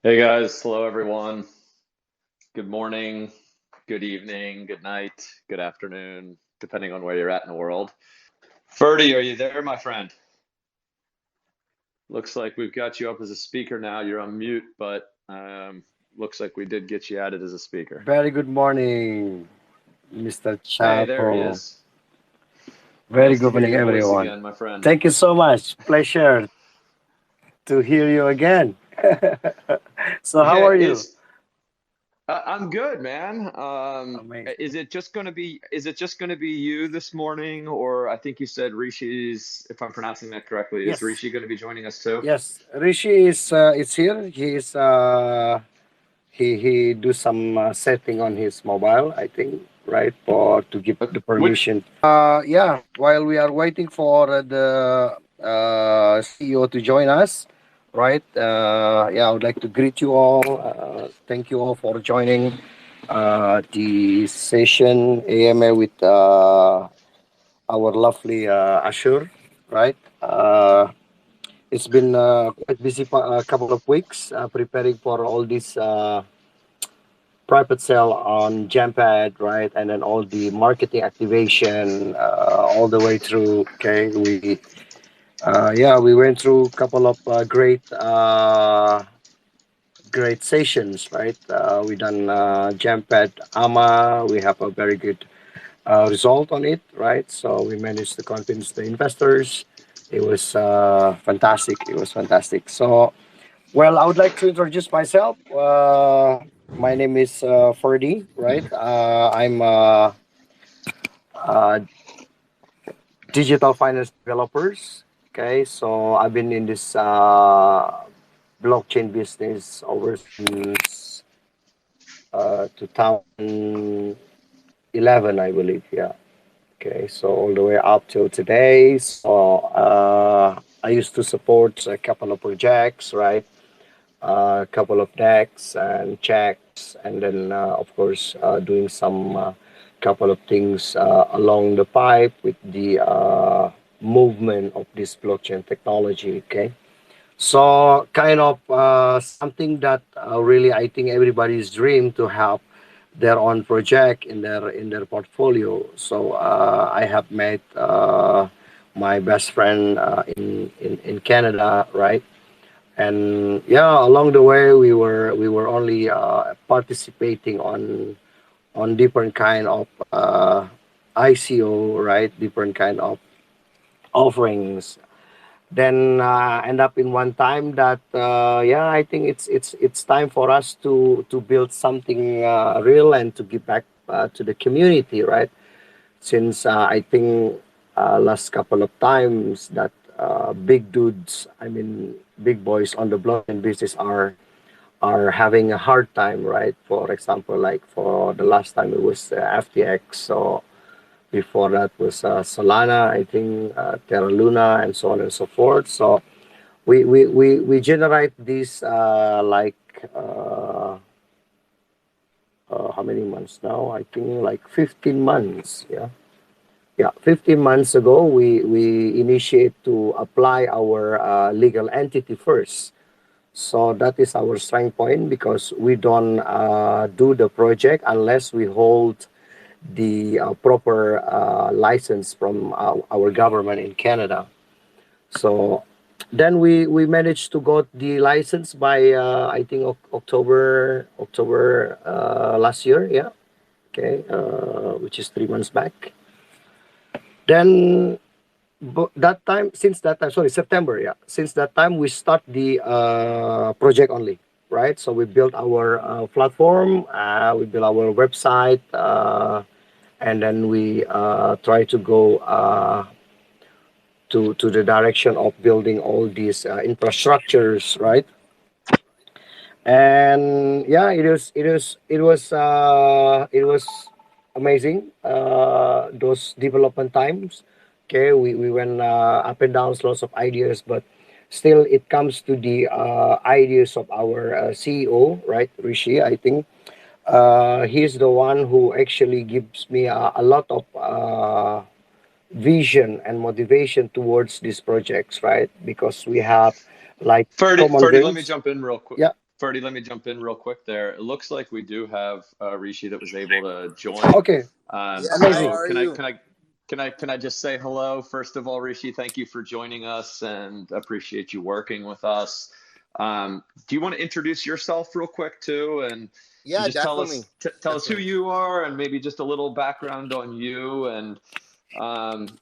Hey guys, hello everyone. Good morning, good evening, good night, good afternoon, depending on where you're at in the world. Ferdy, are you there, my friend? Looks like we've got you up as a speaker now. You're on mute, but looks like we did get you added as a speaker. Very good morning, Mr. Hey, there he Chapo. is. Very Nice to good hear morning, your voice everyone. again, my friend. Thank you so much. Pleasure to hear you again. So, how Yeah, are you? I'm good, man. Amazing. Is it just gonna be you this morning, or I think you said Rishi's, if I'm pronouncing that correctly, is Yes, Rishi going to be joining us too? yes. Rishi is here. He do some setting on his mobile, I think, right, for to give the Which permission. Yeah. While we are waiting for the CEO to join us, right? Yeah, I would like to greet you all. Thank you all for joining the session AMA with our lovely Ashur, right? It's been quite busy a couple of weeks preparing for all this private sale on Jampad, right? And then all the marketing activation all the way through. Okay, yeah, we went through a couple of great sessions, right? We done Jampad AMA. We have a very good result on it, right? So we managed to convince the investors. It was fantastic. It was fantastic. So, well, I would like to introduce myself. My name is Ferdy, right? I'm a digital finance developers. Okay, so I've been in this blockchain business over since 2011, I believe. Yeah. Okay, so all the way up till today. So I used to support a couple of projects, right? A couple of decks and checks, and then of course doing some couple of things along the pipe with the movement of this blockchain technology. Okay, so kind of something that really I think everybody's dream to have their own project in their portfolio. So I have met my best friend in Canada, right? And yeah, along the way we were only participating on different kind of ICO, right? Different kind of offerings. Then end up in one time that yeah, I think it's time for us to build something real and to give back to the community, right? Since I think last couple of times that big dudes, I mean big boys on the blockchain business are having a hard time, right? For example, like for the last time it was FTX. So before that was Solana, I think Terra Luna, and so on and so forth. So we generate this how many months now? I think like 15 months. Yeah, yeah. 15 months ago, we initiate to apply our legal entity first. So that is our strength point because we don't do the project unless we hold the proper license from our government in Canada. So then we managed to got the license by I think October last year. Yeah. Okay. Which is 3 months back. Then that time, since that time, sorry, September. Yeah. Since that time, we start the project only. Right. So we built our platform. We built our website. And then we try to go to the direction of building all these infrastructures, right? And yeah, it was amazing those development times. Okay, we went up and down, lots of ideas, but still it comes to the ideas of our CEO, right, Rishi, I think. He's the one who actually gives me a lot of vision and motivation towards these projects, right? Because we have like Ferdy, common Ferdy, let me dreams. jump in real quick. Yeah. Ferdy, let me jump in real quick there. It looks like we do have Rishi that was able to join. Okay, Yeah, hi, how amazing. So are you? can I just say hello? First of all, Rishi, thank you for joining us and appreciate you working with us. Do you want to introduce yourself real quick too, and Yeah, just definitely. tell us who Definitely. you are and maybe just a little background on you, and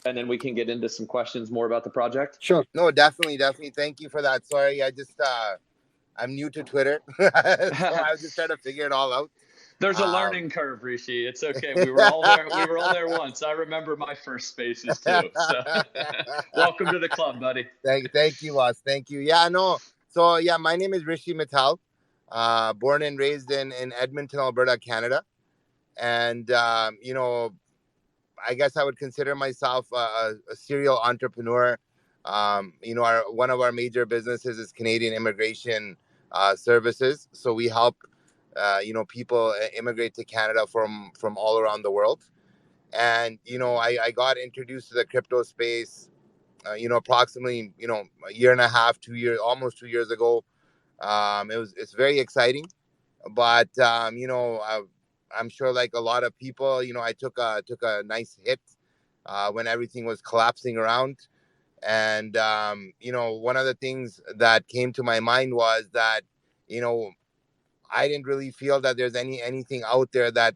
then we can get into some questions more about the project. Sure. No, definitely, definitely. Thank you for that. Sorry, I'm new to Twitter. So I was just trying to figure it all out. There's a Um learning curve, Rishi. It's okay. We were all there. We were all there once. I remember my first spaces too. So, welcome to the club, buddy. thank you, boss. Thank you. Yeah, no. So yeah, my name is Rishi Mittal. Born and raised in Edmonton, Alberta, Canada. And I guess I would consider myself a serial entrepreneur. One of our major businesses is Canadian Immigration Services. So we help, people immigrate to Canada from all around the world. And I got introduced to the crypto space, approximately a year and a half, 2 years, almost 2 years ago. It's very exciting, but I'm sure like a lot of people, I took a nice hit when everything was collapsing around. And one of the things that came to my mind was that you know I didn't really feel that there's anything out there that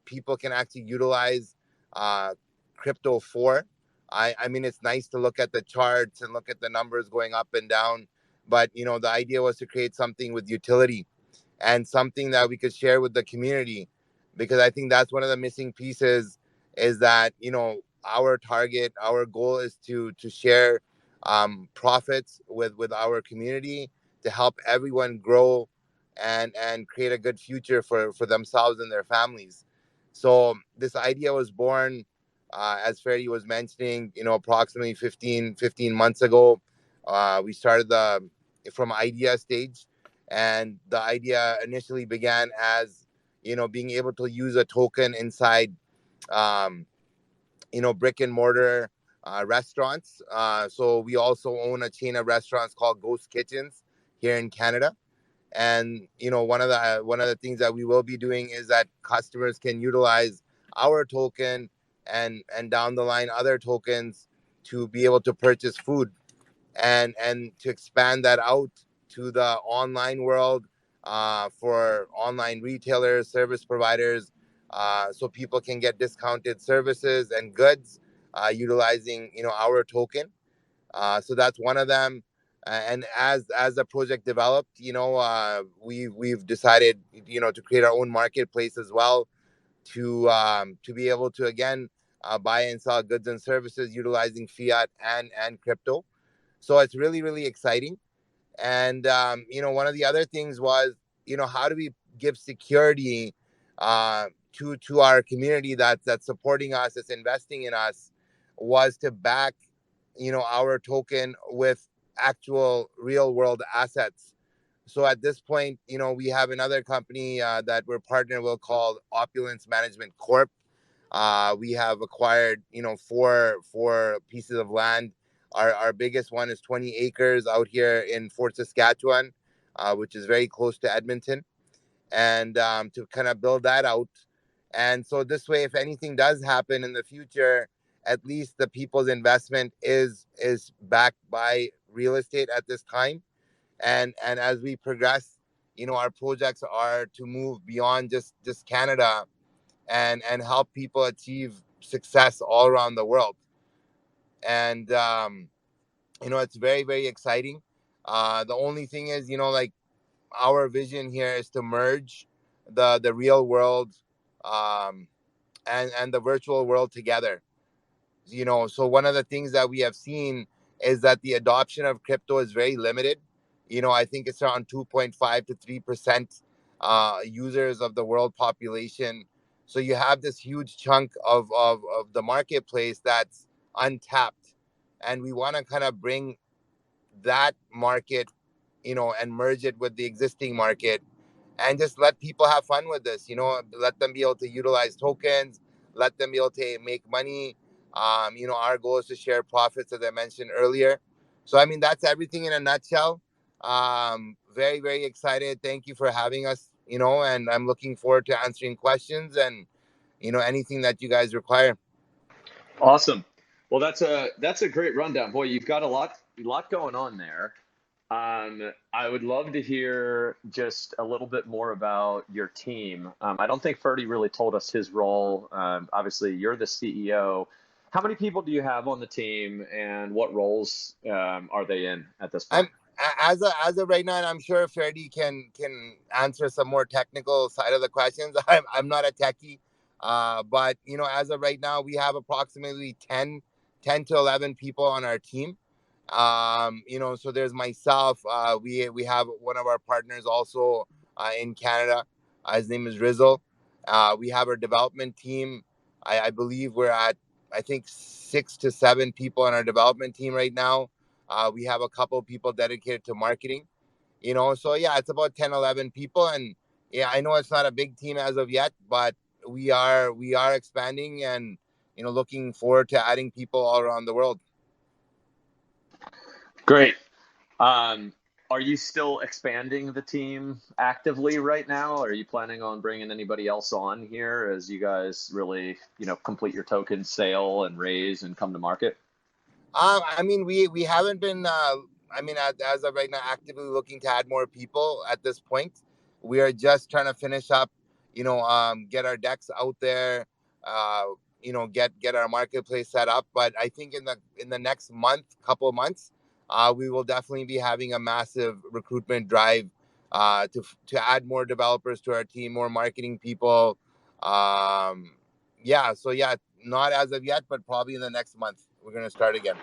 people can actually utilize uh, crypto for. I mean, it's nice to look at the charts and look at the numbers going up and down, but the idea was to create something with utility and something that we could share with the community, because I think that's one of the missing pieces, is that our goal is to share profits with our community, to help everyone grow and create a good future for themselves and their families. So this idea was born, as Ferdy was mentioning, approximately 15 months ago. We started the from idea stage, and the idea initially began as being able to use a token inside um, brick and mortar restaurants. So we also own a chain of restaurants called Ghost Kitchens here in Canada. And one of the things that we will be doing is that customers can utilize our token and down the line other tokens to be able to purchase food, and to expand that out to the online world, for online retailers, service providers, so people can get discounted services and goods utilizing our token. So that's one of them. And as the project developed, we've decided to create our own marketplace as well, to be able to again buy and sell goods and services utilizing fiat and crypto. So it's really really exciting. And one of the other things was, how do we give security to our community that's supporting us, that's investing in us, was to back our token with actual real world assets. So at this point, we have another company that we're partnered with called Opulence Management Corp. We have acquired, four pieces of land. Our biggest one is 20 acres out here in Fort Saskatchewan, which is very close to Edmonton, and to kind of build that out. And so this way, if anything does happen in the future, at least the people's investment is backed by real estate at this time. And as we progress, our projects are to move beyond just Canada, and help people achieve success all around the world. And it's very very exciting. The only thing is, like, our vision here is to merge the real world, um, and the virtual world together. So one of the things that we have seen is that the adoption of crypto is very limited. I think it's around 2.5 to 3% users of the world population. So you have this huge chunk of the marketplace that's untapped, and we want to kind of bring that market, and merge it with the existing market, and just let people have fun with this. Let them be able to utilize tokens, let them be able to make money. Our goal is to share profits, as I mentioned earlier. So I mean, that's everything in a nutshell. very, very excited. Thank you for having us, and I'm looking forward to answering questions and, anything that you guys require. Awesome. Well, that's a great rundown. Boy, you've got a lot going on there. I would love to hear just a little bit more about your team. I don't think Ferdy really told us his role. Obviously, you're the CEO. How many people do you have on the team, and what roles are they in at this point? I'm as of right now, and I'm sure Ferdy can answer some more technical side of the questions. I'm not a techie, but as of right now, we have approximately 10 to 11 people on our team. So there's myself. We have one of our partners also in Canada. His name is Rizal. We have our development team. I believe we're at, I think, 6 to 7 people on our development team right now. We have a couple of people dedicated to marketing. So yeah, it's about 10, 11 people, and yeah, I know it's not a big team as of yet, but we are expanding and looking forward to adding people all around the world. Great. Are you still expanding the team actively right now? Are you planning on bringing anybody else on here as you guys really, complete your token sale and raise and come to market? I mean, we haven't been. I mean, as of right now, actively looking to add more people at this point. We are just trying to finish up. Get our decks out there. Get our marketplace set up. But I think in the next couple of months, we will definitely be having a massive recruitment drive. To add more developers to our team, more marketing people. Yeah. So yeah, not as of yet, but probably in the next month we're gonna start again.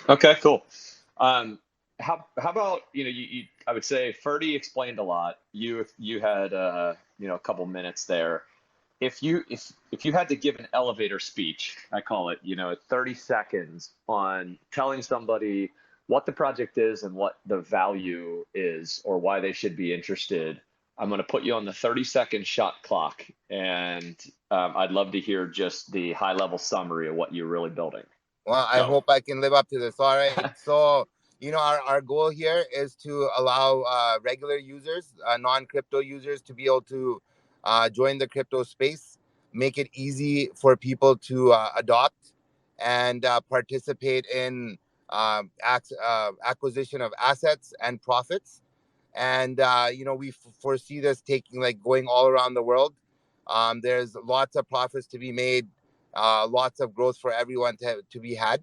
Okay, cool. Um, how about I would say Ferdy explained a lot. You had a couple minutes there. If you had to give an elevator speech, I call it, 30 seconds on telling somebody what the project is and what the value is or why they should be interested, I'm going to put you on the 30-second shot clock, and I'd love to hear just the high level summary of what you're really building. Well, I Go. hope I can live up to this. All right. So, our goal here is to allow regular users, non-crypto users, to be able to join the crypto space, make it easy for people to adopt and participate in acquisition of assets and profits. And we foresee this taking, like, going all around the world. There's lots of profits to be made, lots of growth for everyone to be had.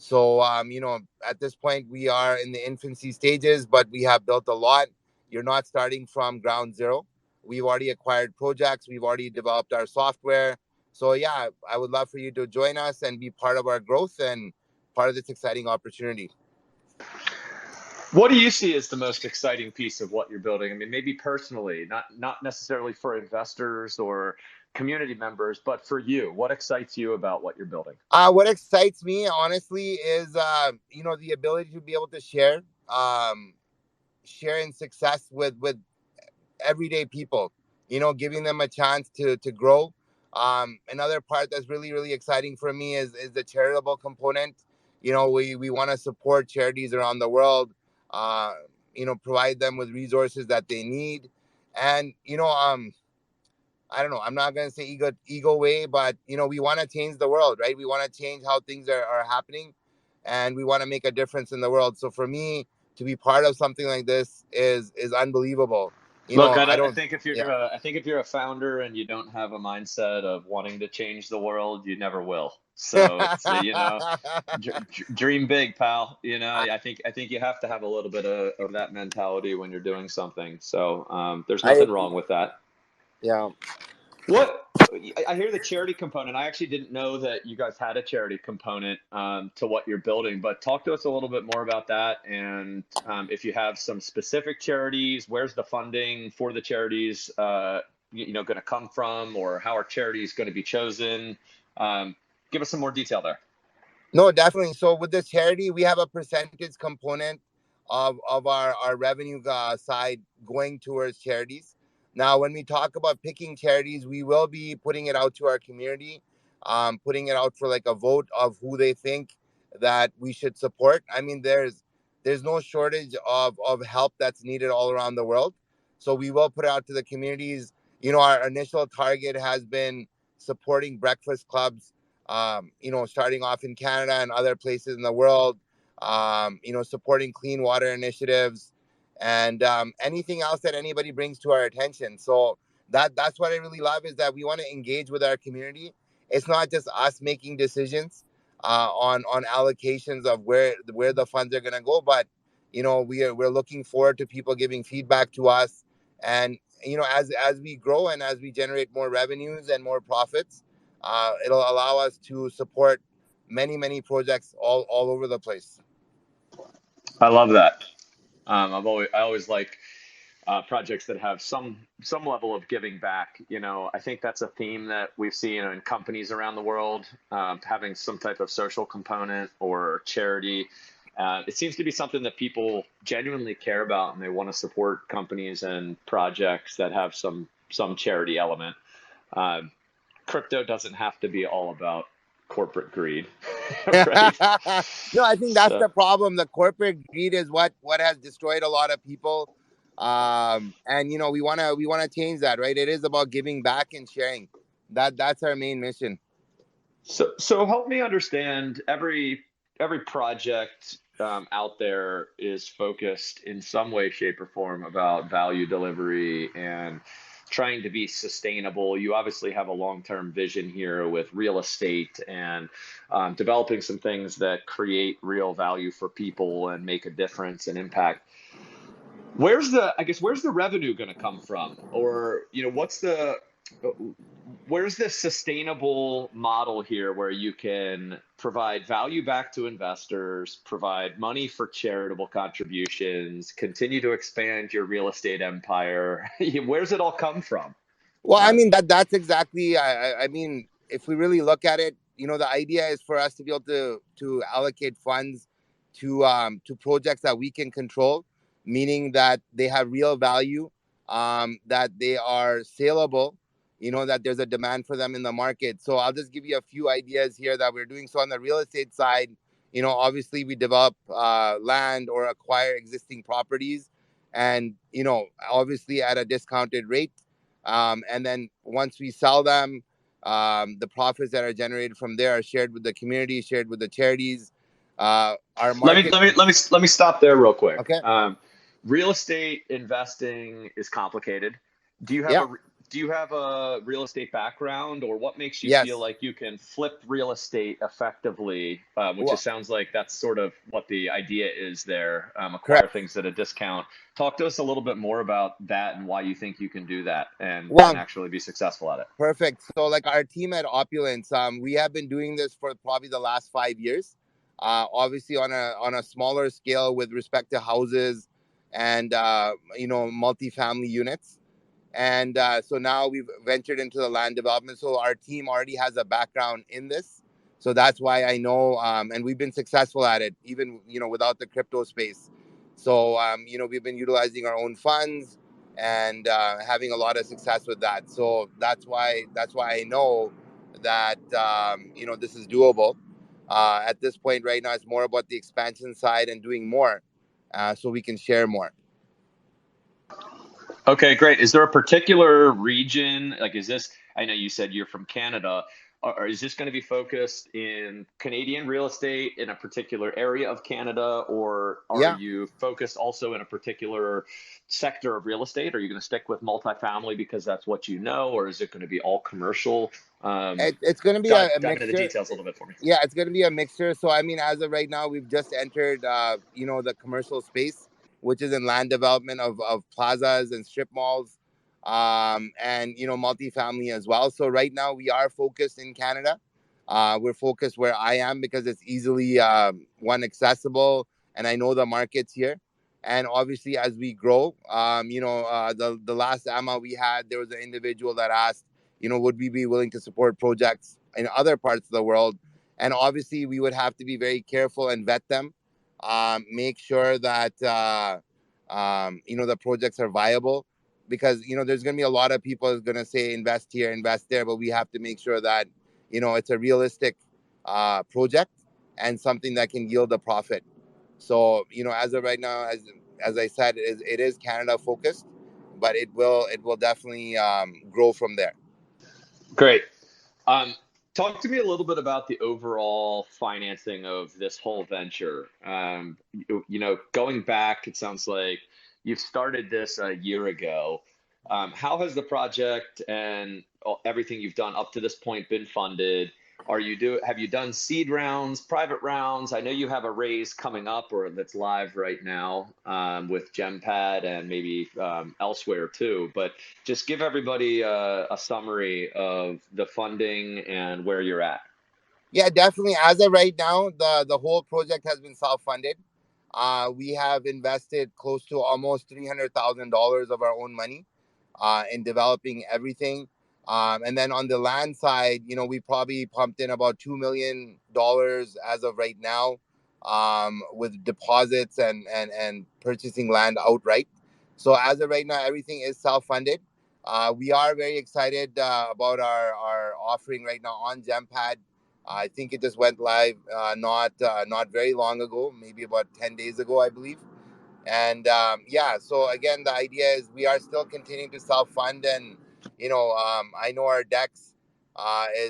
So at this point we are in the infancy stages, but we have built a lot. You're not starting from ground zero. We've already acquired projects, we've already developed our software. So yeah, I would love for you to join us and be part of our growth and part of this exciting opportunity. What do you see as the most exciting piece of what you're building? I mean, maybe personally, not necessarily for investors or community members, but for you, what excites you about what you're building? What excites me, honestly, is the ability to be able to share in success with everyday people. Giving them a chance to grow. Another part that's really, really exciting for me is the charitable component. We want to support charities around the world. Uh, provide them with resources that they need, and I don't know. I'm not gonna say ego way, but we want to change the world, right? We want to change how things are happening, and we want to make a difference in the world. So for me to be part of something like this is unbelievable. Look, I I don't. think if Yeah. you're a founder and you don't have a mindset of wanting to change the world, you never will. So it's dream big, pal. I think you have to have a little bit of that mentality when you're doing something. So there's I nothing agree. wrong with that. Yeah. What I hear the charity component. I actually didn't know that you guys had a charity component to what you're building, but talk to us a little bit more about that. And if you have some specific charities, where's the funding for the charities going to come from, or how are charities going to be chosen? Give us some more detail there. No, definitely. So with this charity, we have a percentage component of our revenue side going towards charities. Now, when we talk about picking charities, we will be putting it out to our community, putting it out for like a vote of who they think that we should support. I mean, there's there's no shortage of help that's needed all around the world. So we will put it out to the communities. Our initial target has been supporting breakfast clubs, starting off in Canada and other places in the world, supporting clean water initiatives and anything else that anybody brings to our attention. So that's what I really love, is that we want to engage with our community. It's not just us making decisions on allocations of where the funds are going to go, but we're looking forward to people giving feedback to us, and as we grow and as we generate more revenues and more profits, it'll allow us to support many projects all over the place. I love that. I always like projects that have some level of giving back. I think that's a theme that we've seen in companies around the world, having some type of social component or charity. It seems to be something that people genuinely care about, and they want to support companies and projects that have some charity element. Crypto doesn't have to be all about corporate greed, right? No, I think that's So, the problem. The corporate greed is what has destroyed a lot of people. And we wanna change that, right? It is about giving back and sharing. That's our main mission. so help me understand. Every project out there is focused in some way, shape, or form about value delivery and trying to be sustainable. You obviously have a long-term vision here with real estate and developing some things that create real value for people and make a difference and impact. Where's the revenue going to come from? Or, where's the sustainable model here where you can provide value back to investors, provide money for charitable contributions, continue to expand your real estate empire? Where's it all come from? Well, I Uh, mean that's exactly. I mean, if we really look at it, the idea is for us to be able to allocate funds to projects that we can control, meaning that they have real value, that they are saleable, that there's a demand for them in the market. So I'll just give you a few ideas here that we're doing. So on the real estate side, obviously we develop land or acquire existing properties, and obviously at a discounted rate, and then once we sell them, the profits that are generated from there are shared with the community, shared with the charities. Our market. let me stop there real quick. Okay. Real estate investing is complicated. Do you have Yeah. a do you have a real estate background, or what makes you feel Yes. like you can flip real estate effectively? Which Well, just sounds like that's sort of what the idea is there. Acquire correct. things at a discount. Talk to us a little bit more about that and why you think you can do that and Well, actually be successful at it. perfect. So, like our team at Opulence, we have been doing this for probably the last 5 years. Obviously, on a smaller scale with respect to houses and multifamily units. And so now we've ventured into the land development. So our team already has a background in this. So that's why I know, and we've been successful at it, even without the crypto space. So we've been utilizing our own funds and having a lot of success with that. So that's why I know that this is doable. At this point, right now, it's more about the expansion side and doing more, so we can share more. Okay, great. Is there a particular region? Like, I know you said you're from Canada, or is this going to be focused in Canadian real estate in a particular area of Canada, or are Yeah. you focused also in a particular sector of real estate? Are you going to stick with multifamily because that's what you know, or is it going to be all commercial? It's going to be a Dive into the mixture. details a little bit for me. Yeah, it's going to be a mixture. So, I mean, as of right now, we've just entered, the commercial space, which is in land development of plazas and strip malls, and multifamily as well. So right now, we are focused in Canada. We're focused where I am because it's easily one accessible, and I know the markets here. And obviously, as we grow, the last AMA we had, there was an individual that asked, would we be willing to support projects in other parts of the world? And obviously, we would have to be very careful and vet them, make sure that the projects are viable, because there's going to be a lot of people going to say invest here, invest there, but we have to make sure that it's a realistic project and something that can yield a profit. So as of right now, as I said, it is Canada focused, but it will definitely grow from there. Great. Um, Talk to me a little bit about the overall financing of this whole venture. Going back, it sounds like you've started this a year ago. How has the project and everything you've done up to this point been funded? Have you done seed rounds, private rounds? I know you have a raise coming up or that's live right now with GemPad and maybe elsewhere too. But just give everybody a summary of the funding and where you're at. Yeah, definitely. As of right now, the whole project has been self-funded. We have invested close to almost $300,000 of our own money in developing everything. And then on the land side, we probably pumped in about $2 million as of right now, with deposits and purchasing land outright. So as of right now, everything is self-funded. We are very excited about our offering right now on GemPad. I think it just went live not very long ago, maybe about 10 days ago, I believe. And yeah, so again, the idea is we are still continuing to self fund, and I know our decks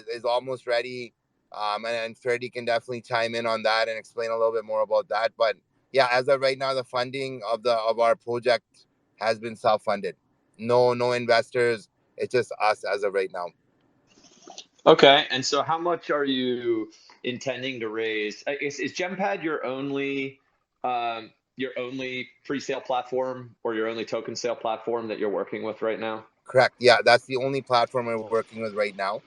is almost ready, and Freddie can definitely chime in on that and explain a little bit more about that. But yeah, as of right now, the funding of our project has been self funded. No investors. It's just us as of right now. Okay, and so how much are you intending to raise? Is GemPad your only pre-sale platform or your only token sale platform that you're working with right now? Correct. Yeah, that's the only platform we're working with right now.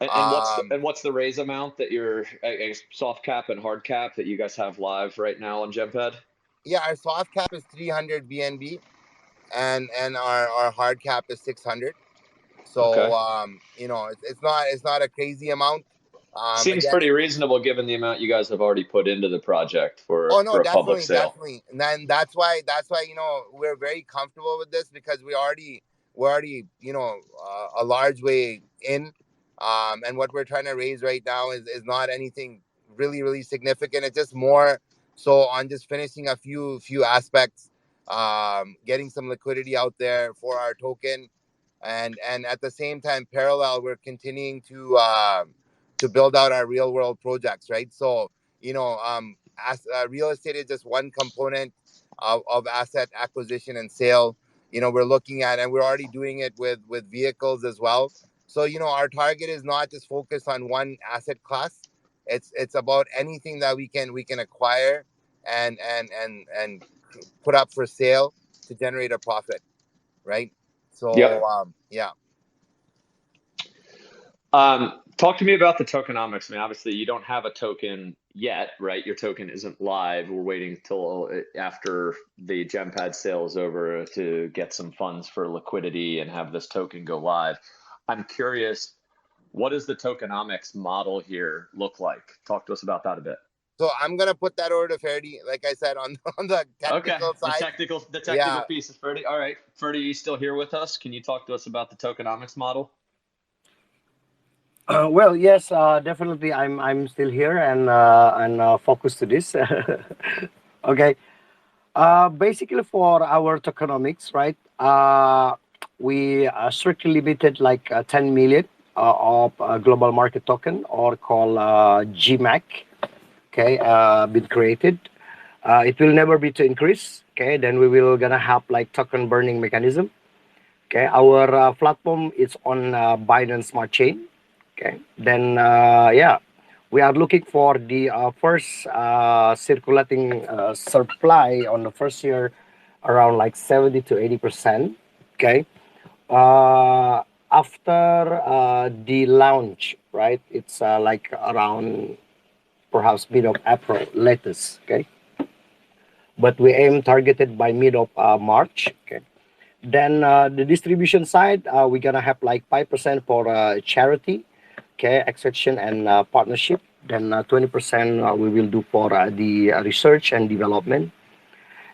And what's the raise amount that you're, I guess, soft cap and hard cap that you guys have live right now on GemPad? Yeah, our soft cap is 300 BNB, and our hard cap is 600. Okay. So it's not a crazy amount. Seems Again, pretty reasonable given the amount you guys have already put into the project oh for no, a public definitely, sale. definitely. And then that's why we're very comfortable with this, because we're already a large way in, and what we're trying to raise right now is not anything really really significant. It's just more so on just finishing a few aspects, getting some liquidity out there for our token, and at the same time, parallel, we're continuing to build out our real world projects, right? So as real estate is just one component of asset acquisition and sale. We're looking at, and we're already doing it with vehicles as well. So our target is not just focused on one asset class. It's about anything that we can acquire and put up for sale to generate a profit, right? Yep. So yeah. Talk to me about the tokenomics. I mean, obviously, you don't have a token yet, right? Your token isn't live. We're waiting till after the GemPad sale is over to get some funds for liquidity and have this token go live. I'm curious, what does the tokenomics model here look like? Talk to us about that a bit. So I'm gonna put that over to Ferdy, like I said, on on the Okay, technical the side. technical Yeah. piece is Ferdy. All right, Ferdy, you still here with us? Can you talk to us about the tokenomics model? Well, yes, definitely. I'm still here and focused to this. Okay. Basically, for our tokenomics, right? We strictly limited like 10 million of global market token, or called GMEK. Okay, been created. It will never be to increase. Okay, then we will gonna have like token burning mechanism. Okay, our platform is on Binance Smart Chain. Okay, then yeah, we are looking for the first circulating supply on the first year, around like 70 to 80%. Okay, after the launch, right? It's like around perhaps mid of April latest. Okay, but we aim targeted by mid of March. Okay. Then the distribution side, we're gonna have like 5% for charity, okay, extraction and partnership. Then 20% we will do for the research and development.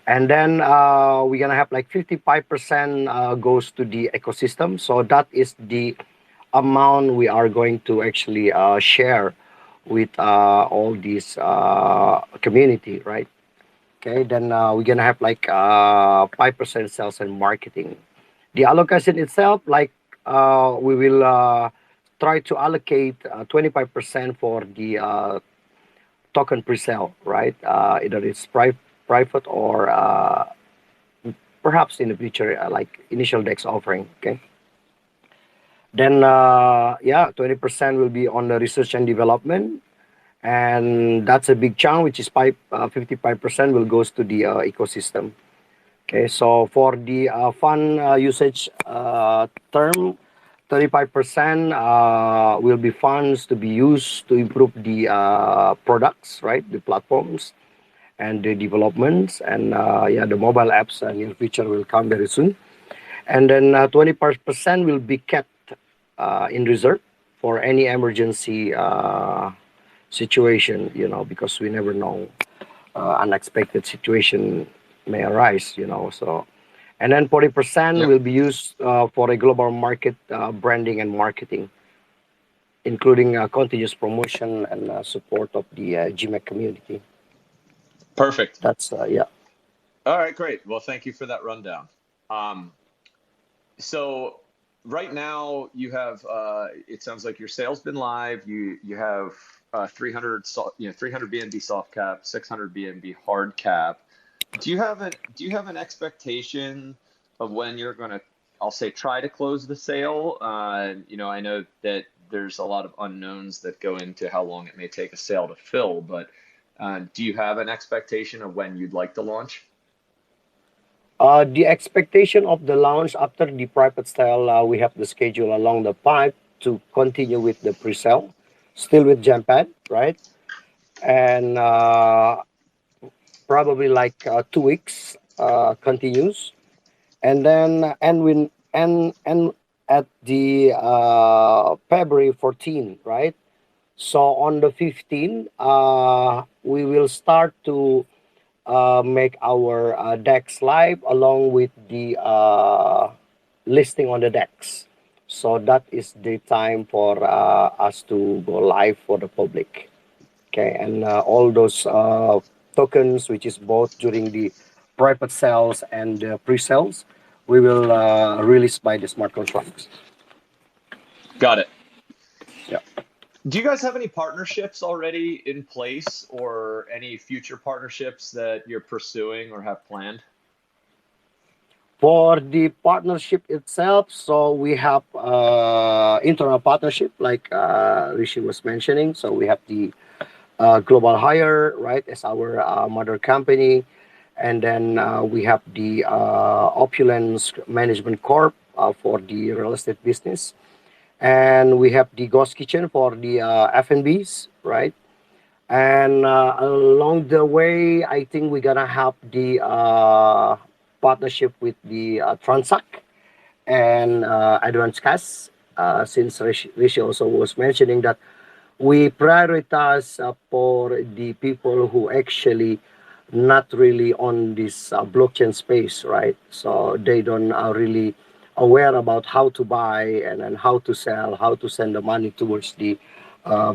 And then we're gonna have like 55% goes to the ecosystem. So that is the amount we are going to actually share with all these community, right? Okay, then we're gonna have like 5% sales and marketing. The allocation itself, like we will try to allocate 25% for the token pre-sale, right? Either it's private or perhaps in the future, like initial DEX offering. Okay. Then, yeah, 20% will be on the research and development, and that's a big chunk, which is 55% will goes to the ecosystem. Okay, so for the fund usage term, 35% will be funds to be used to improve the products, right? The platforms and the developments, and yeah, the mobile apps and in future will come very soon. And then 20% will be kept in reserve for any emergency situation, because we never know, unexpected situation may arise, so. And then 40% Yep. will be used for a global market branding and marketing, including continuous promotion and support of the GMEK community. Perfect. That's, yeah. All right, great. Well, thank you for that rundown. Um, so right now you have it sounds like your sales been live. You have 300 BNB soft cap, 600 BNB hard cap. Do you have an expectation of when you're going to, I'll say, try to close the sale? I know that there's a lot of unknowns that go into how long it may take a sale to fill, but do you have an expectation of when you'd like to launch? The expectation of the launch after the private sale, we have the schedule along the pipe to continue with the pre-sale, still with Jampad, right? And probably like 2 weeks continues, and then and at the February 14, right? So on the 15th, we will start to make our decks live along with the listing on the decks. So that is the time for us to go live for the public. Okay, and all those tokens, which is both during the private sales and pre-sales, we will release by the smart contracts. Got it. Yeah. Do you guys have any partnerships already in place or any future partnerships that you're pursuing or have planned? For the partnership itself, so we have internal partnership, like Rishi was mentioning. So we have the Global Hire, right, as our mother company. And then we have the Opulence Management Corp for the real estate business. And we have the Ghost Kitchen for the F&Bs, right? And along the way, I think we're gonna have the partnership with the Transact and Advanced Cash, since Rishi also was mentioning that we prioritize for the people who actually not really on this blockchain space, right? So they don't really aware about how to buy and then how to sell, how to send the money towards the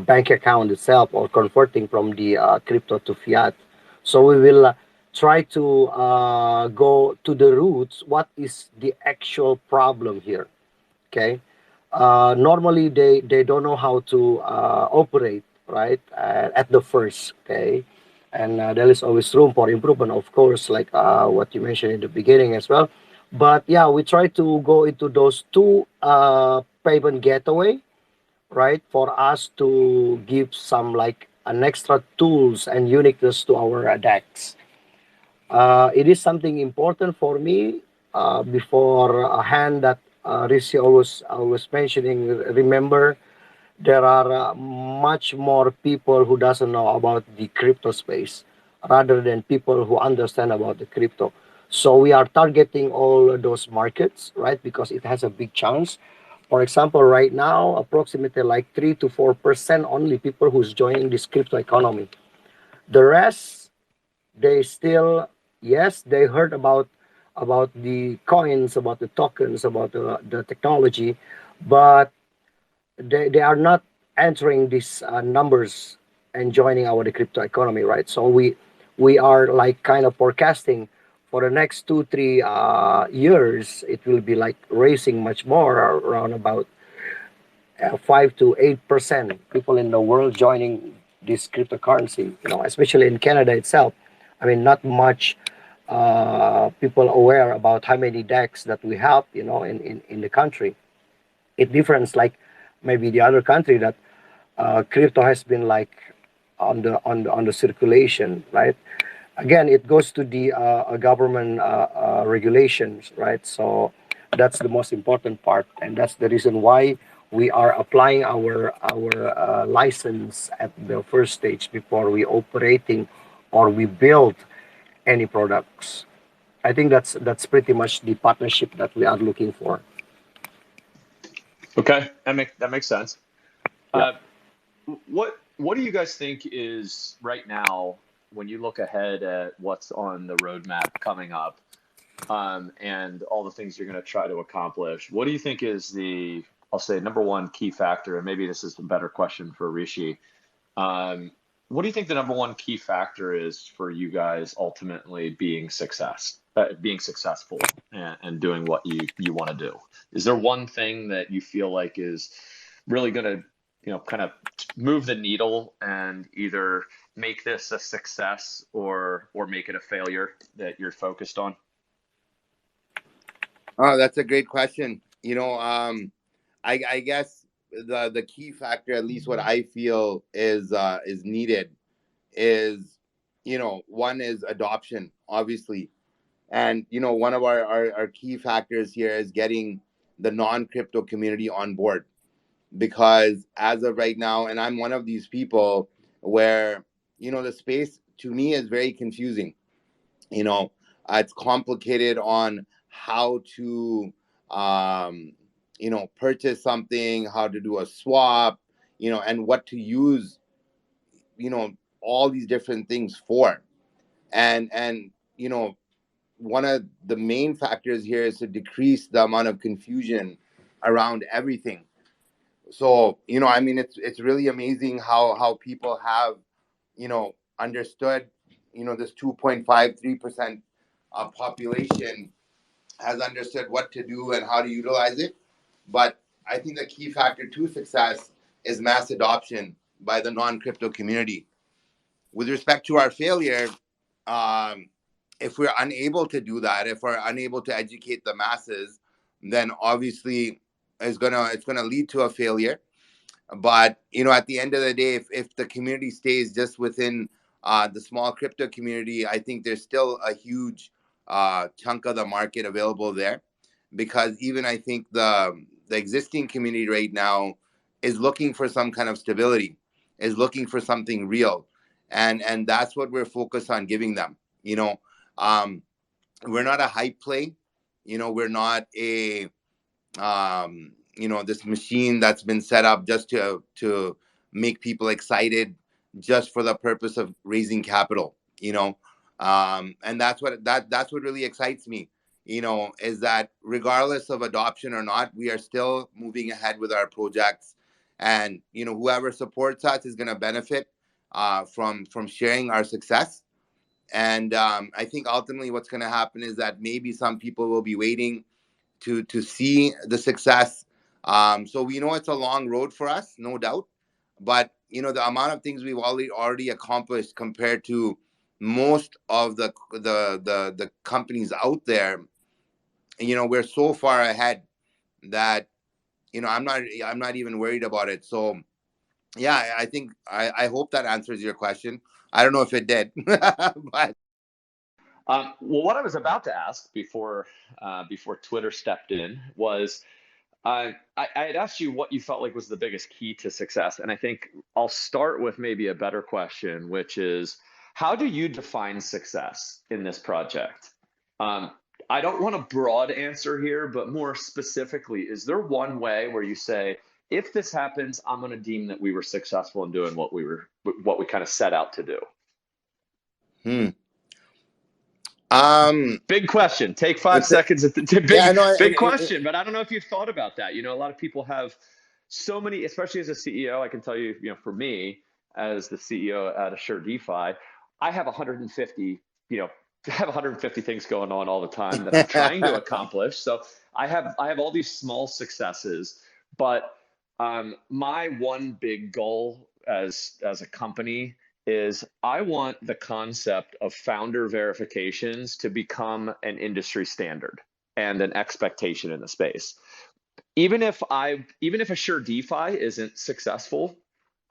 bank account itself, or converting from the crypto to fiat. So we will try to go to the roots. What is the actual problem here? Okay. Normally they don't know how to operate, right, at the first. Okay. And there is always room for improvement, of course, like what you mentioned in the beginning as well. But yeah, we try to go into those two payment gateway, right, for us to give some like an extra tools and uniqueness to our decks. It is something important for me before a hand that Rishi always mentioning. Remember, there are much more people who doesn't know about the crypto space rather than people who understand about the crypto. So we are targeting all those markets, right? Because it has a big chance. For example, right now, approximately like 3 to 4% only people who's joining this crypto economy. The rest, they still, yes, they heard about the coins, about the tokens, about the technology, but they are not entering these numbers and joining our the crypto economy, right? So we we are like kind of forecasting for the next 2 3 years, it will be like raising much more, around about 5 to 8% people in the world joining this cryptocurrency. Especially in Canada itself. I mean, not much people aware about how many decks that we have, in the country. It difference like maybe the other country that crypto has been like on the circulation, right? Again, it goes to the government regulations, right? So that's the most important part, and that's the reason why we are applying our license at the first stage before we operating or we build any products. I think that's pretty much the partnership that we are looking for. Okay, that makes sense. Yeah. Uh, what do you guys think is right now when you look ahead at what's on the roadmap coming up, and all the things you're going to try to accomplish? What do you think is the, I'll say, number one key factor? And maybe this is a better question for Rishi. Um, what do you think the number one key factor is for you guys ultimately being successful and doing what you want to do? Is there one thing that you feel like is really going to, kind of move the needle and either make this a success or make it a failure that you're focused on? Oh, that's a great question. I guess the key factor, at least what I feel is needed, is one is adoption, obviously, and one of our key factors here is getting the non-crypto community on board, because as of right now, and I'm one of these people where the space to me is very confusing. you know it's complicated on how to purchase something, how to do a swap, and what to use you know all these different things for. And one of the main factors here is to decrease the amount of confusion around everything. So I mean, it's really amazing how people have understood this 2.53% population has understood what to do and how to utilize it. But I think the key factor to success is mass adoption by the non-crypto community. With respect to our failure, um, if we're unable to do that, if we're unable to educate the masses, then obviously it's gonna lead to a failure. But at the end of the day, if the community stays just within the small crypto community, I think there's still a huge chunk of the market available there, because even I think the existing community right now is looking for some kind of stability, is looking for something real, and that's what we're focused on giving them. Um, we're not a hype play. We're not a this machine that's been set up just to make people excited, just for the purpose of raising capital. And that's what really excites me. Is that regardless of adoption or not, we are still moving ahead with our projects, and whoever supports us is going to benefit from sharing our success. And I think ultimately what's going to happen is that maybe some people will be waiting to see the success. So we know it's a long road for us, no doubt. But the amount of things we've already accomplished compared to most of the companies out there, we're so far ahead that I'm not even worried about it. So yeah, I think I hope that answers your question. I don't know if it did, but Well, what I was about to ask before Twitter stepped in was, I had asked you what you felt like was the biggest key to success, and I think I'll start with maybe a better question, which is, how do you define success in this project? Um, I don't want a broad answer here, but more specifically, is there one way where you say, if this happens, I'm going to deem that we were successful in doing what we kind of set out to do? hmm. um Big question. Take five it's a, seconds. yeah, I Big, know. big question. But I don't know if you've thought about that. A lot of people have so many, especially as a CEO. I can tell you, for me, as the CEO at Assure DeFi, I have 150, have 150 things going on all the time that I'm trying to accomplish. So I have all these small successes, but my one big goal as a company is I want the concept of founder verifications to become an industry standard and an expectation in the space. Even if Assure DeFi isn't successful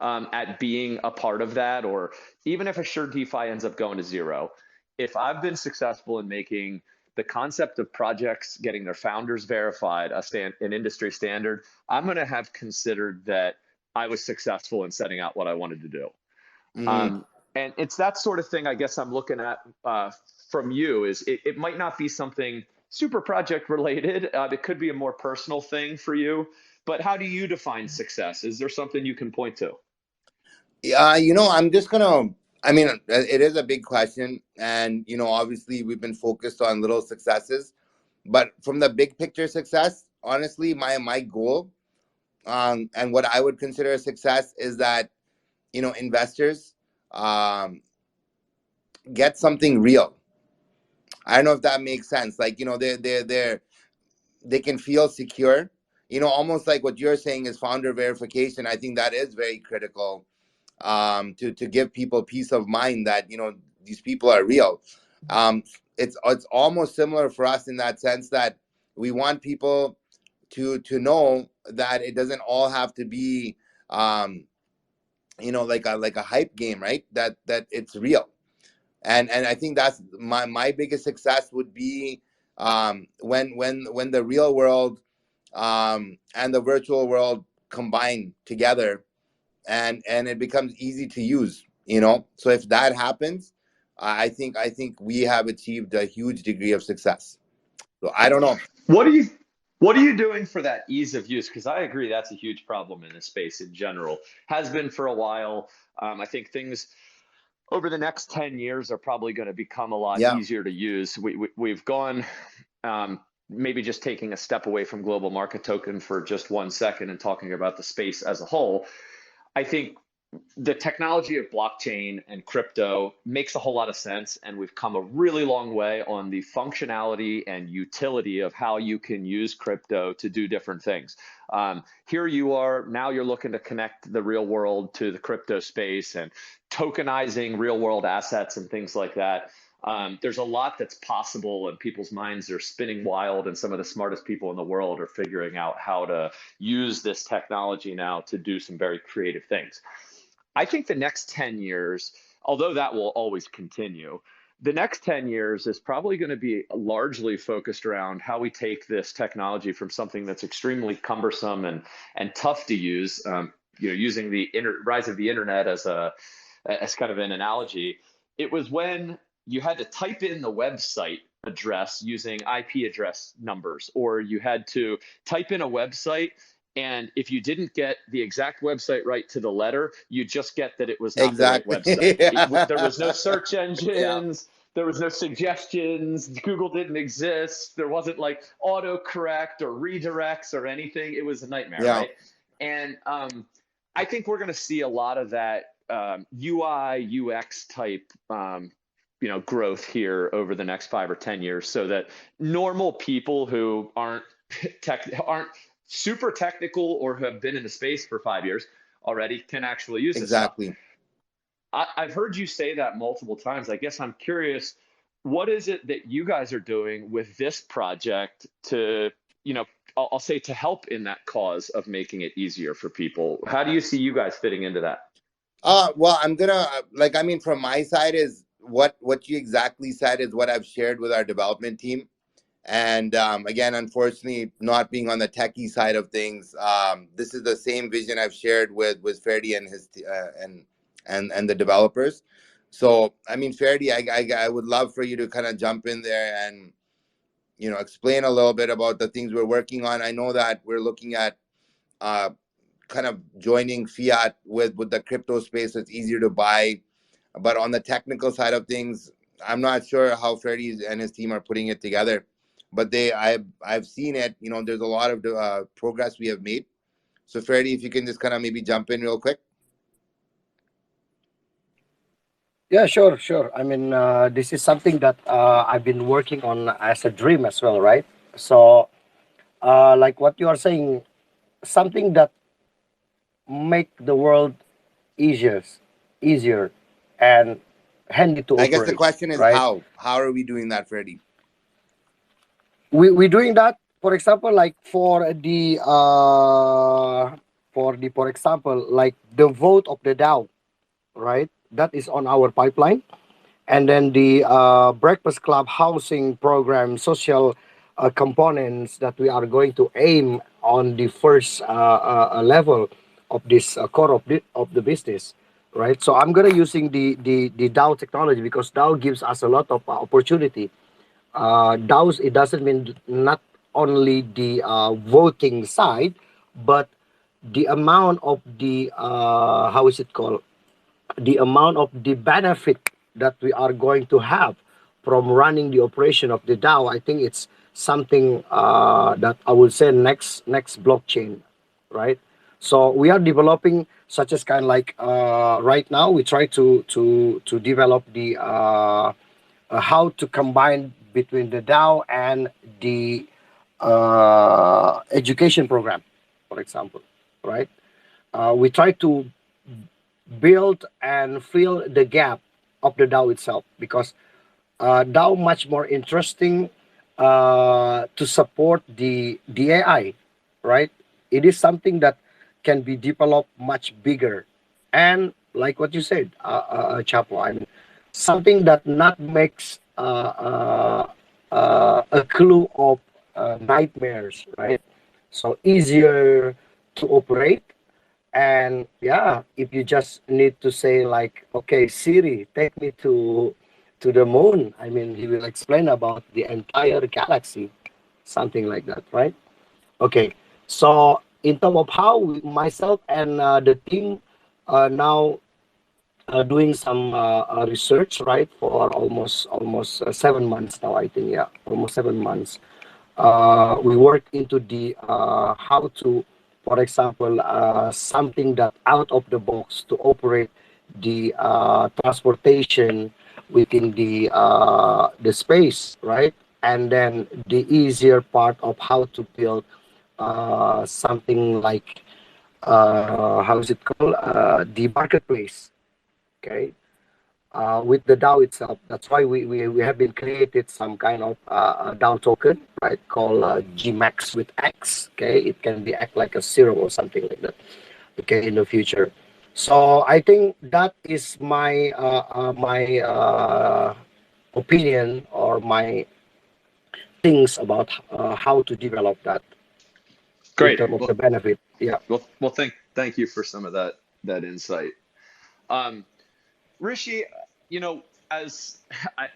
at being a part of that, or even if Assure DeFi ends up going to zero, if I've been successful in making the concept of projects getting their founders verified an industry standard, I'm going to have considered that I was successful in setting out what I wanted to do. Mhm. And it's that sort of thing I guess I'm looking at from you. Is it might not be something super project related. It could be a more personal thing for you. But how do you define success? Is there something you can point to? I'm just gonna. I mean, it is a big question, and obviously we've been focused on little successes, but from the big picture success, honestly, my goal, and what I would consider a success is that investors get something real. I don't know if that makes sense. Like they can feel secure. Almost like what you're saying is founder verification. I think that is very critical to give people peace of mind that these people are real. Um, it's almost similar for us in that sense that we want people to know that it doesn't all have to be like a hype game, right? That it's real. And I think that's my biggest success would be when the real world and the virtual world combine together and it becomes easy to use. So if that happens, I think we have achieved a huge degree of success. So I don't know. What are you what are you doing for that ease of use? Because I agree that's a huge problem in this space in general. Has been for a while. I think things over the next 10 years are probably going to become a lot Yeah, easier to use. We've gone maybe just taking a step away from global market token for just 1 second and talking about the space as a whole. I think the technology of blockchain and crypto makes a whole lot of sense, and we've come a really long way on the functionality and utility of how you can use crypto to do different things. Here you are now, you're looking to connect the real world to the crypto space and tokenizing real world assets and things like that. There's a lot that's possible, and people's minds are spinning wild, and some of the smartest people in the world are figuring out how to use this technology now to do some very creative things. I think the next 10 years, although that will always continue, the next 10 years is probably going to be largely focused around how we take this technology from something that's extremely cumbersome and tough to use, using the rise of the internet as kind of an analogy. It was when you had to type in the website address using IP address numbers, or you had to type in a website, and if you didn't get the exact website right to the letter, you just get that it was not the right exactly. website. There was no search Yeah, engines. There was no suggestions. Google didn't exist. There wasn't like autocorrect or redirects or anything. It was a nightmare, yeah, right? And I think we're going to see a lot of that UI UX type growth here over the next 5 or 10 years, so that normal people who aren't super technical or who have been in the space for 5 years already can actually use this stuff. exactly. I've heard you say that multiple times. I guess I'm curious, what is it that you guys are doing with this project to, I'll say, to help in that cause of making it easier for people? How do you see you guys fitting into that? Well, I'm gonna I mean, from my side is what you exactly said is what I've shared with our development team. And again, unfortunately, not being on the techie side of things, this is the same vision I've shared with Ferdy and his and the developers. So, I mean, Ferdy, I would love for you to kind of jump in there and explain a little bit about the things we're working on. I know that we're looking at uh, kind of joining fiat with the crypto space. So it's easier to buy, but on the technical side of things, I'm not sure how Freddie and his team are putting it together. But I've seen it. There's a lot of progress we have made. So Freddie, if you can just kind of maybe jump in real quick. Yeah, sure, sure. I mean, this is something that I've been working on as a dream as well, right? So, like what you are saying, something that make the world easier, easier, and handy to I guess the operate, question is right? how. How are we doing that, Freddie? We're doing that. For example, like for example, like the vote of the DAO, right? That is on our pipeline. And then the breakfast club housing program social components that we are going to aim on the first level of this core of the business, right? So I'm gonna using the DAO technology because DAO gives us a lot of opportunity. DAOs, it doesn't mean not only the voting side, but the amount of the how is it called, the amount of the benefit that we are going to have from running the operation of the DAO. I think it's something that I would say next blockchain, right? So we are developing such as kind of like right now we try to develop the how to combine between the DAO and the education program, for example, right? We try to build and fill the gap of the DAO itself because DAO much more interesting to support the AI, right? It is something that can be developed much bigger, and like what you said, Chapo, I mean, something that not makes a clue of nightmares, right? So easier to operate, and yeah, if you just need to say like, okay, Siri, take me to the moon, I mean, he will explain about the entire galaxy, something like that, right? Okay, so in terms of how myself and the team now doing some research, right, for almost 7 months now, I think, yeah, almost 7 months. We work into the how to, for example, something that out of the box to operate the transportation within the space, right? And then the easier part of how to build something like how is it called, the marketplace, okay, with the DAO itself. That's why we have been created some kind of DAO token, right, called GMEX with X. Okay, it can be act like a zero or something like that. Okay, in the future. So I think that is my opinion or my things about how to develop that in Great. terms of the benefit. Yeah. Well, thank you for some of that insight. Um, Rishi, you know, as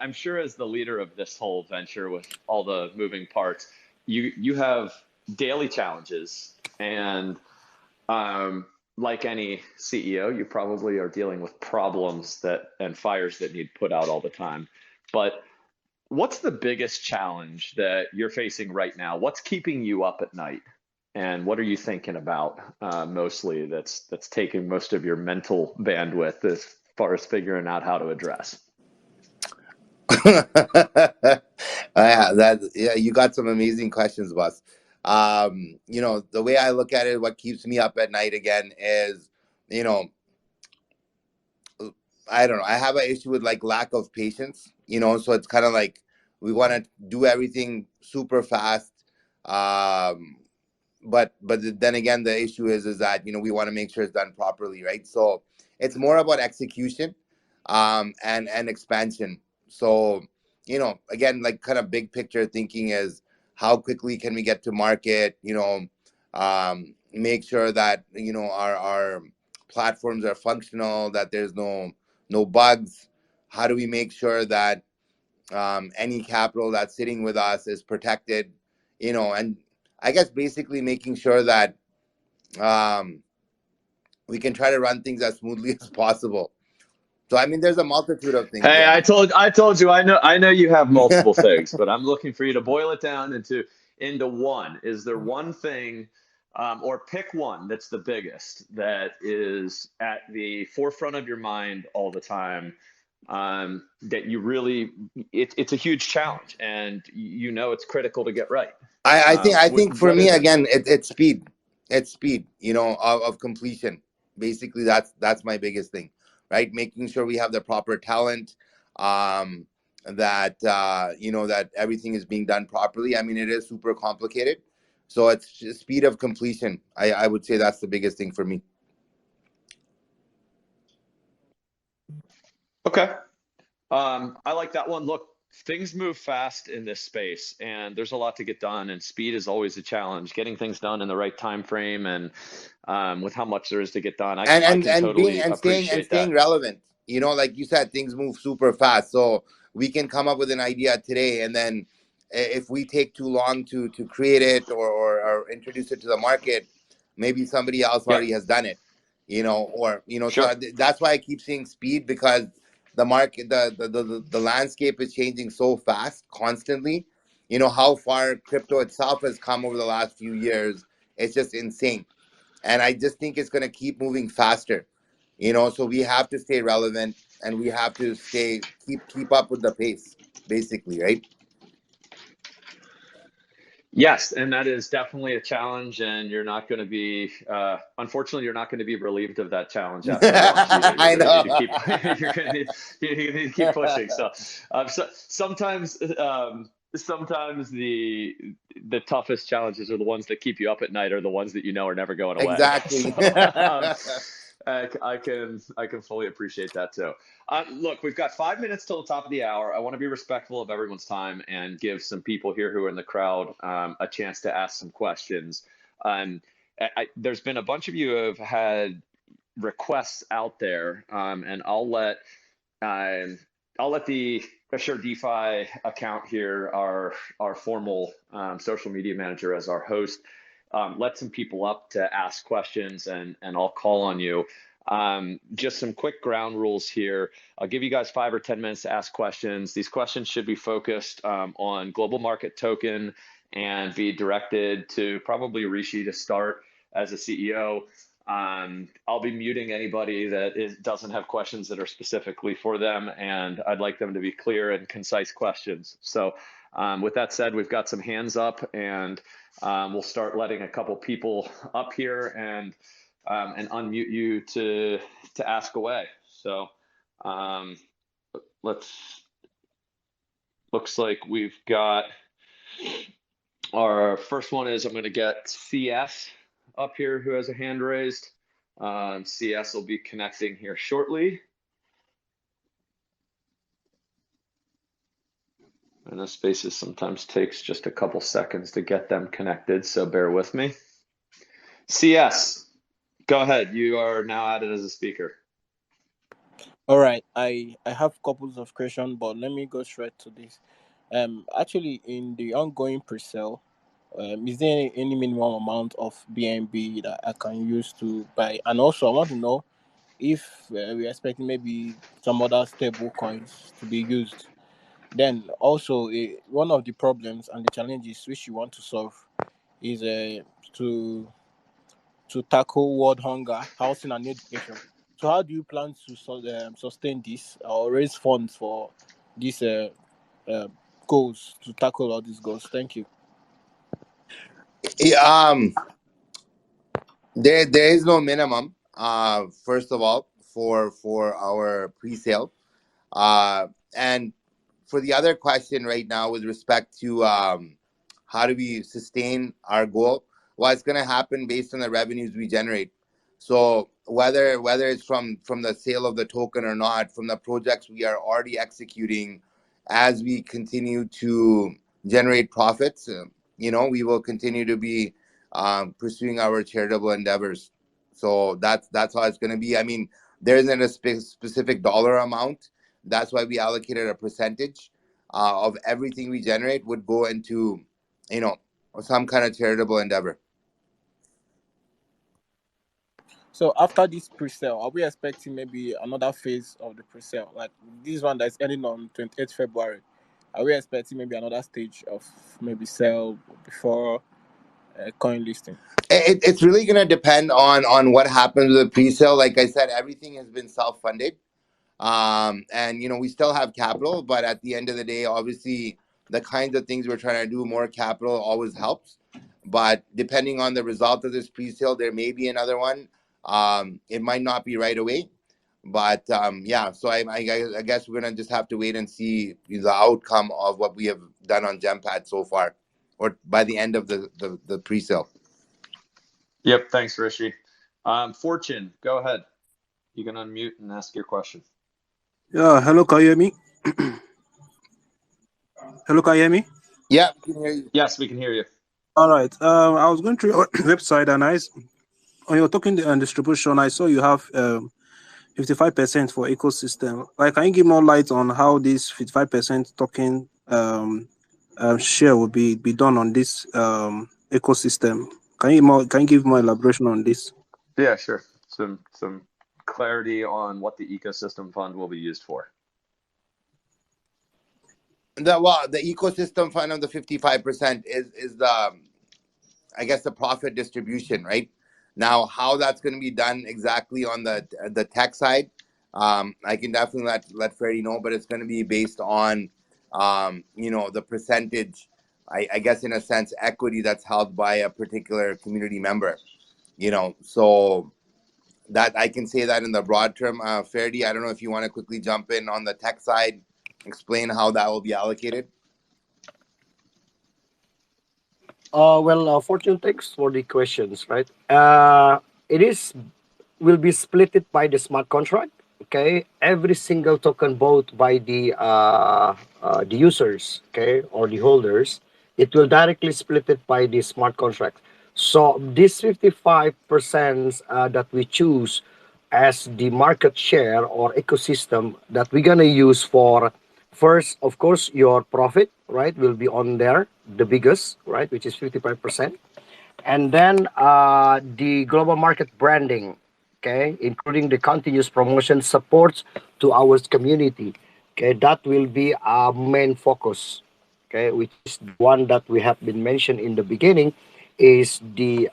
I'm sure as the leader of this whole venture with all the moving parts, you have daily challenges, and um, like any CEO, you probably are dealing with problems that and fires that need put out all the time. But what's the biggest challenge that you're facing right now? What's keeping you up at night? And what are you thinking about mostly that's taking most of your mental bandwidth as far as figuring out how to address? Yeah, that yeah, you got some amazing questions, boss. The way I look at it, what keeps me up at night again is, you know, I don't know. I have an issue with like lack of patience, so it's kind of like we want to do everything super fast. Um, but then again, the issue is that we want to make sure it's done properly, right? So it's more about execution, and expansion. So again, like kind of big picture thinking is how quickly can we get to market, make sure that our platforms are functional, that there's no bugs. How do we make sure that any capital that's sitting with us is protected, and I guess basically making sure that um, we can try to run things as smoothly as possible. So I mean, there's a multitude of things. Hey, Yeah. I told you, I know you have multiple things, but I'm looking for you to boil it down into one. Is there one thing, or pick one that's the biggest, that is at the forefront of your mind all the time, that you really, it's a huge challenge, and it's critical to get right. I think for What me is it? again, it's speed. It's speed, of completion. Basically, that's my biggest thing, right? Making sure we have the proper talent, um, that that everything is being done properly. I mean, it is super complicated, so it's just speed of completion. I would say that's the biggest thing for me. Okay. I like that one. Look, things move fast in this space, and there's a lot to get done, and speed is always a challenge. Getting things done in the right time frame, and with how much there is to get done, I can And being totally and appreciate staying that. relevant, like you said, things move super fast, so we can come up with an idea today, and then if we take too long to create it, or introduce it to the market, maybe somebody else Yep, already has done it, so sure. that's why I keep saying speed, because the market, the landscape is changing so fast constantly. How far crypto itself has come over the last few years. It's just insane, and I just think it's going to keep moving faster. So we have to stay relevant, and we have to keep up with the pace, basically, right? Yes, and that is definitely a challenge, and you're not going to be, unfortunately, you're not going to be relieved of that challenge after launch either. You're I going to need to know. keep, you need to keep pushing. So sometimes the toughest challenges are the ones that keep you up at night, or the ones that are never going away. So Exactly. um, I can fully appreciate that too. Look, we've got 5 minutes till the top of the hour. I want to be respectful of everyone's time and give some people here who are in the crowd a chance to ask some questions. Um, there's been a bunch of you who have had requests out there, and I'll let the Assure DeFi account here, our formal social media manager, as our host, let some people up to ask questions, and I'll call on you. Just some quick ground rules here. I'll give you guys 5 or 10 minutes to ask questions. These questions should be focused on global market token and be directed to probably Rishi to start as a CEO. I'll be muting anybody that doesn't have questions that are specifically for them, and I'd like them to be clear and concise questions. So with that said, we've got some hands up, and we'll start letting a couple people up here and unmute you to ask away. So looks like we've got our first one is, I'm going to get CS up here who has a hand raised. CS will be connecting here shortly. And this Spaces sometimes takes just a couple seconds to get them connected, so bear with me. CS, go ahead. You are now added as a speaker. All right, I have couples of questions, but let me go straight to this. Actually, in the ongoing pre-sale, is there any minimum amount of BNB that I can use to buy? And also, I want to know if we're expecting maybe some other stable coins to be used. Then also, one of the problems and the challenges which you want to solve is to tackle world hunger, housing, and education. So, how do you plan to sustain this or raise funds for these uh, goals, to tackle all these goals? Thank you. Yeah, there is no minimum. First of all, for our pre-sale, and for the other question right now, with respect to how do we sustain our goal, well, it's going to happen based on the revenues we generate. So whether it's from the sale of the token or not, from the projects we are already executing, as we continue to generate profits, we will continue to be pursuing our charitable endeavors. So that's how it's going to be. I mean, there isn't a specific dollar amount. That's why we allocated a percentage of everything we generate would go into, you know, some kind of charitable endeavor. So after this pre-sale, are we expecting maybe another phase of the pre-sale, like this one that's ending on 28th February? Are we expecting maybe another stage of maybe sale before coin listing? It's really going to depend on what happens with the pre-sale. Like I said, everything has been self-funded. And we still have capital, but at the end of the day, obviously, the kinds of things we're trying to do, more capital always helps. But depending on the result of this pre-sale, there may be another one. It might not be right away, but yeah. So I guess we're gonna just have to wait and see the outcome of what we have done on GemPad so far, or by the end of the pre-sale. Yep. Thanks, Rishi. Fortune, go ahead. You can unmute and ask your question. Yeah, hello, can you hear me? Hello, can you hear me? Yeah, we can hear you. Yes, we can hear you. All right. I was going through your website and on your token and distribution, I saw you have 55% for ecosystem. Like, can you give more light on how this 55% token share will be done on this ecosystem? Can you give more elaboration on this? Yeah, sure. Some clarity on what the ecosystem fund will be used for. The ecosystem fund of the 55% is the, I guess, the profit distribution, right? Now, how that's going to be done exactly on the tech side, I can definitely let Freddie know, but it's going to be based on, the percentage, I guess, in a sense, equity that's held by a particular community member, so that I can say that in the broad term. Ferdy, I don't know if you want to quickly jump in on the tech side, explain how that will be allocated. Fortune, thanks for the questions, right? It will be split it by the smart contract. Okay, every single token bought by the users, okay, or the holders, it will directly split it by the smart contract. So this 55% that we choose as the market share or ecosystem that we're gonna use for, first, of course, your profit, right, will be on there, the biggest, right, which is 55%. And then the global market branding, okay, including the continuous promotion supports to our community, okay, that will be our main focus, okay, which is the one that we have been mentioned in the beginning, is the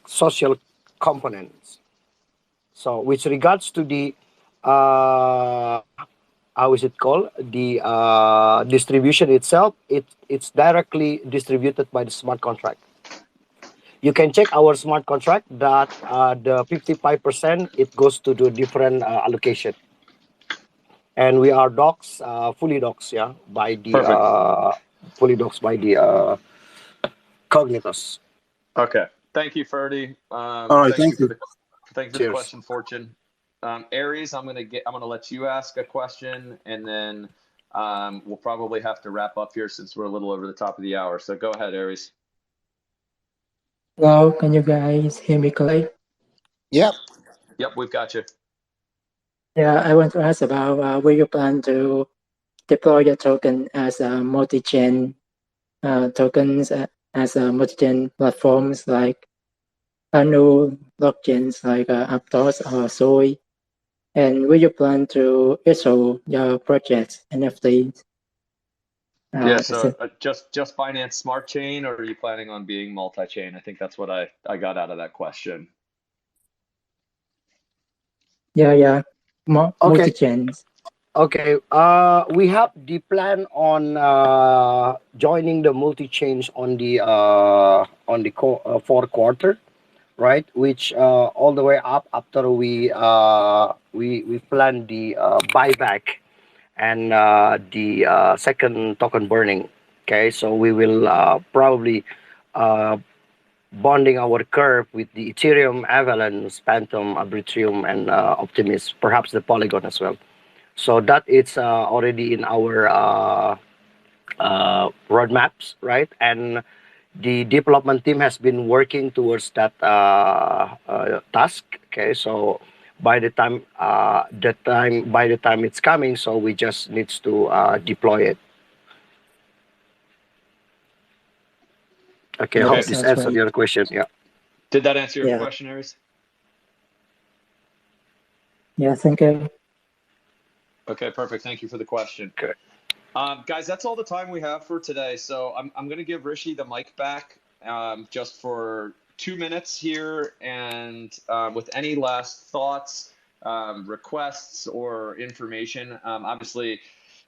social components. So with regards to the how is it called, the distribution itself, it's directly distributed by the smart contract. You can check our smart contract that the 55% it goes to the different allocation, and we are docs, fully docs, yeah, by the Perfect. fully docs by the Cognitus. Okay. Thank you, Ferdy. All right, thank you. Thank you for the question, Fortune. Aries, I'm gonna let you ask a question, and then we'll probably have to wrap up here since we're a little over the top of the hour. So go ahead, Aries. Hello, can you guys hear me clearly? Yep. Yep, we've got you. Yeah, I want to ask about where you plan to deploy your token as a multi-chain tokens as a multi-chain platforms like new blockchains like Aptos or Soy, and where you plan to issue your projects NFTs. Yeah, so just Binance Smart Chain, or are you planning on being multi-chain? I think that's what I got out of that question. Yeah, Okay. multi-chains. Okay. We have the plan on joining the multi-chains on the fourth quarter, right? Which all the way up after we plan the buyback and the second token burning. Okay, so we will probably bonding our curve with the Ethereum, Avalanche, Phantom, Arbitrium, and Optimus, perhaps the Polygon as well. So that it's already in our roadmaps, right? And the development team has been working towards that task. Okay, so by the time it's coming, so we just needs to deploy it. Okay, I hope this answered your question. Yeah. Did that answer your question, Aries? Yeah, thank you. Okay, perfect. Thank you for the question. Okay. Guys, that's all the time we have for today. So I'm going to give Rishi the mic back just for 2 minutes here. And with any last thoughts, requests or information, obviously,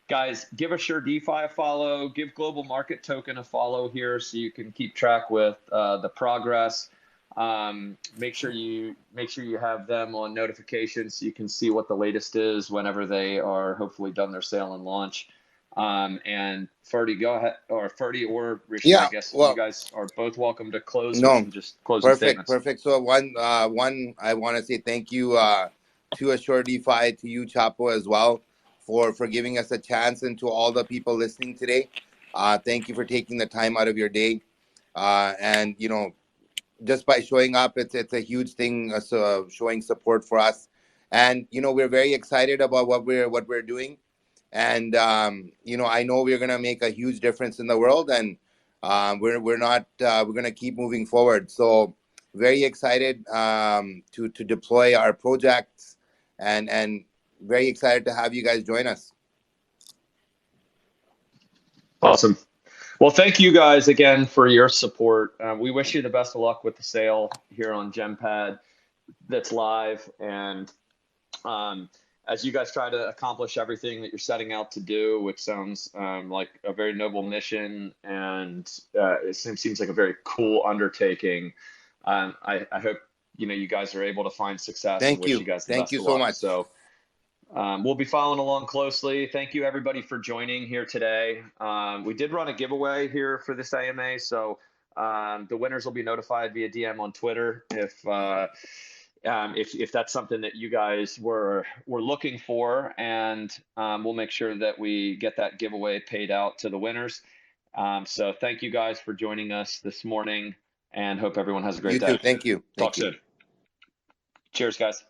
guys, give Assure DeFi a follow, give Global Market Token a follow here so you can keep track with the progress. Make sure you have them on notifications so you can see what the latest is whenever they are hopefully done their sale and launch. And Ferdy, go ahead, or Ferdy or Rishi, Yeah, I guess you well, guys are both welcome to close with no, some just closing statements. perfect. So one, I want to say thank you to Assure DeFi, to you, Chapo, as well, for giving us a chance, and to all the people listening today. Thank you for taking the time out of your day, and just by showing up, it's a huge thing. So showing support for us, and we're very excited about what we're doing, and I know we're gonna make a huge difference in the world, and we're gonna keep moving forward. So very excited to deploy our projects, and very excited to have you guys join us. Awesome. Well, thank you guys again for your support. We wish you the best of luck with the sale here on GemPad that's live. And as you guys try to accomplish everything that you're setting out to do, which sounds like a very noble mission, and it seems like a very cool undertaking, I hope you guys are able to find success, and Thank wish you. you guys the Thank best you of so luck. much. So we'll be following along closely. Thank you, everybody, for joining here today. We did run a giveaway here for this AMA, so the winners will be notified via DM on Twitter if that's something that you guys were looking for, and we'll make sure that we get that giveaway paid out to the winners. So thank you guys for joining us this morning, and hope everyone has a great day. You too. Thank you. Talk soon. Cheers, guys.